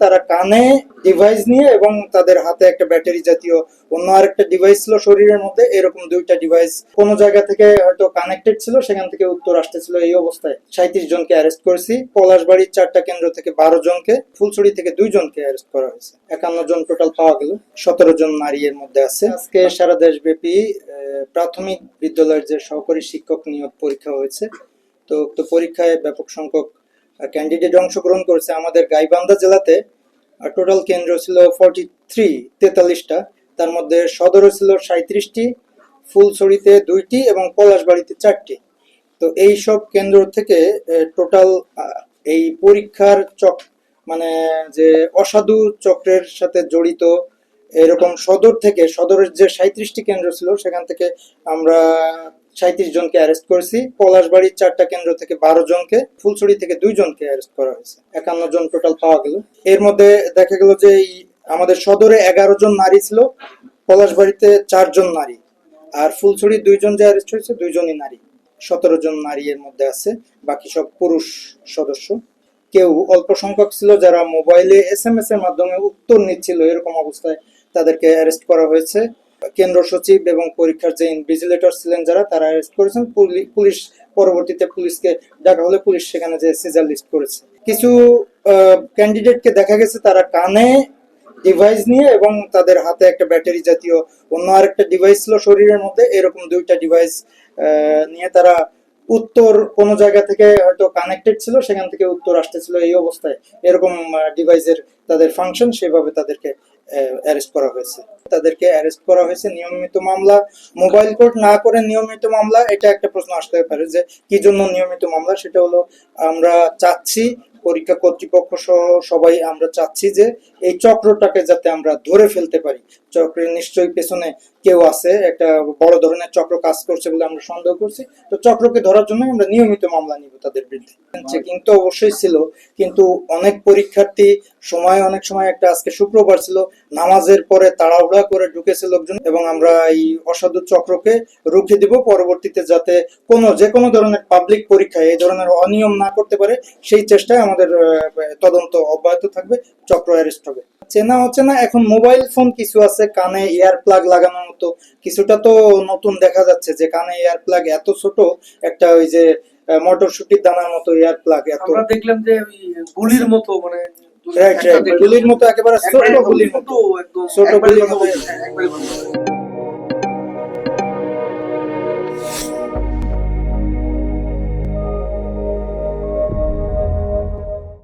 তারা কানে ডিভাইস নিয়ে এবং তাদের হাতে একটা ব্যাটারি জাতীয় অন্য আরেকটা ডিভাইস ছিল শরীরের মধ্যে, এরকম দুইটা ডিভাইস কোনো জায়গা থেকে হয়তো কানেক্টেড ছিল, সেখান থেকে উত্তর আসতেছিল। এই অবস্থায় 37 জনকে অ্যারেস্ট করেছি। পলাশবাড়ির 4টা কেন্দ্র থেকে 12 জনকে, ফুলছড়ি থেকে 2 জনকে অ্যারেস্ট করা হয়েছে। 51 জন টোটাল পাওয়া গেল। 17 জন নারী এর মধ্যে আছে। আজকে সারা দেশব্যাপী প্রাথমিক বিদ্যালয়ের যে সহকারী শিক্ষক নিয়োগ পরীক্ষা হয়েছে, তো পরীক্ষায় ব্যাপক সংখ্যক ক্যান্ডিডেট অংশগ্রহণ করেছে। আমাদের গাইবান্ধা জেলাতে টোটাল কেন্দ্র ছিল 43টা, তার মধ্যে সদরে ছিল 37টি, ফুলছড়িতে 2টি এবং পলাশবাড়িতে 4টি। তো এই সব কেন্দ্র থেকে টোটাল এই পরীক্ষার মানে যে অসাধু চক্রের সাথে জড়িত এরকম সদরের যে 37টি কেন্দ্র ছিল সেখান থেকে আমরা 37 জনকে অ্যারেস্ট করেছি। পলাশবাড়ির 4টা কেন্দ্র থেকে 12 জনকে, ফুলছড়ি থেকে 2 জনকে অ্যারেস্ট করা হয়েছে। 51 জন টোটাল পাওয়া গেল। এর মধ্যে দেখা গেল যে আমাদের সদরে 11 জন নারী ছিল, পলাশবাড়িতে 4 জন নারী, আর ফুলছড়ি 2 জন যে অ্যারেস্ট হয়েছে 2 জনই নারী। 17 জন নারী এর মধ্যে আছে, বাকি সব পুরুষ সদস্য। কেউ অল্প সংখ্যক ছিল যারা মোবাইলে SMS এর মাধ্যমে উত্তর নিচ্ছিল, এরকম অবস্থায় তাদেরকে অ্যারেস্ট করা হয়েছে। কেন্দ্র সচিব এবং পরীক্ষার যে ইনভিজিলেটর ছিলেন যারা, তারা অ্যারেস্ট করেছেন। পুলিশ পরবর্তীতে পুলিশকে ডাকা হলে পুলিশ সেখানে যে সিজার লিস্ট করেছে। কিছু ক্যান্ডিডেটকে দেখা গেছে তারা কানে ডিভাইস নিয়ে এবং তাদের হাতে একটা ব্যাটারি জাতীয় অন্য আরেকটা ডিভাইস ছিল শরীরের মধ্যে, এরকম দুইটা ডিভাইস নিয়ে তারা উত্তর কোনো জায়গা থেকে হয়তো কানেক্টেড ছিল, সেখান থেকে উত্তর আসতেছিল। এই অবস্থায় এরকম ডিভাইসের তাদের ফাংশন, সেভাবে তাদেরকে অ্যারেস্ট করা হয়েছে। তাদেরকে অ্যারেস্ট করা হয়েছে নিয়মিত মামলা, মোবাইল কোর্ট না করে নিয়মিত মামলা। এটা একটা প্রশ্ন আসতে পারে যে কি জন্য নিয়মিত মামলা। সেটা হলো আমরা চাচ্ছি, পরীক্ষা কর্তৃপক্ষ সহ সবাই আমরা চাচ্ছি যে এই চক্রটাকে যাতে আমরা ধরে ফেলতে পারি। চক্রের নিশ্চয়ই পেছনে কেউ আছে, একটা বড় ধরনের চক্র কাজ করছে বলে আমরা সন্দেহ করছি। তো চক্রকে ধরার জন্য আমরা নিয়মিত মামলা নিব তাদের বিরুদ্ধে। চেকিং তো অবশ্যই ছিল, কিন্তু অনেক পরীক্ষার্থী অনেক সময় একটা, আজকে শুক্রবার ছিল, নামাজের পরে তাড়াহুড়া করে ঢুকেছে লোকজন, এবং আমরা এই অসাধু চক্রকে রুখে দিব পরবর্তীতে, যাতে যে কোনো ধরনের পাবলিক পরীক্ষায় এই ধরনের অনিয়ম না করতে পারে। সেই চেষ্টায় আমাদের তদন্ত অব্যাহত থাকবে, চক্র অ্যারেস্ট হবে। চেনা অচেনা এখন মোবাইল ফোন কিছু আছে কানে এয়ার প্লাগ লাগানোর মতো, কিছুটা তো নতুন দেখা যাচ্ছে যে কানে এয়ার প্লাগ এত ছোট একটা, ওই যে মটরশুটির দানার মতো এয়ার প্লাগ। আমরা দেখলাম যে গুলির মতো, মানে গুলির মতো, একেবারে ছোট গুলির মতো,